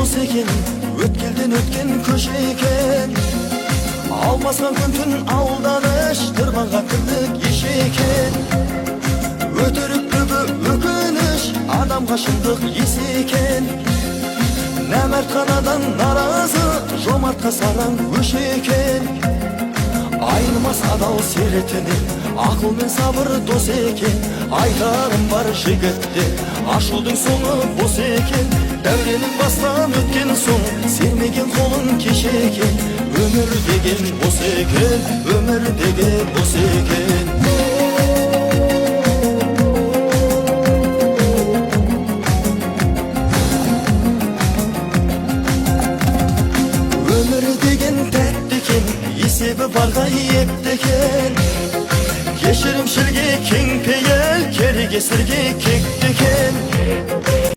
дос екен, өткелден өткен көше екен. Алмасқан күн түн алданыш, тырманға кірдік еш екен. Өтірік түбі өкініш, адамға шындық ес екен. Нәмәрт қанадан наразы, жомартқа сараң өш екен. Айнымас адал серетінен, ақыл мен сабыр дос екен. Айтарым бар жігітте, ашудың соңы бос екен. Дәуренің бастан өткен соң, сермеген қолын кешекен. Өмір деген бос екен, өмір деген бос екен. Өмір деген тәтті екен, есебі барға епті екен. Кешірімшілге кең пейіл, керек есірге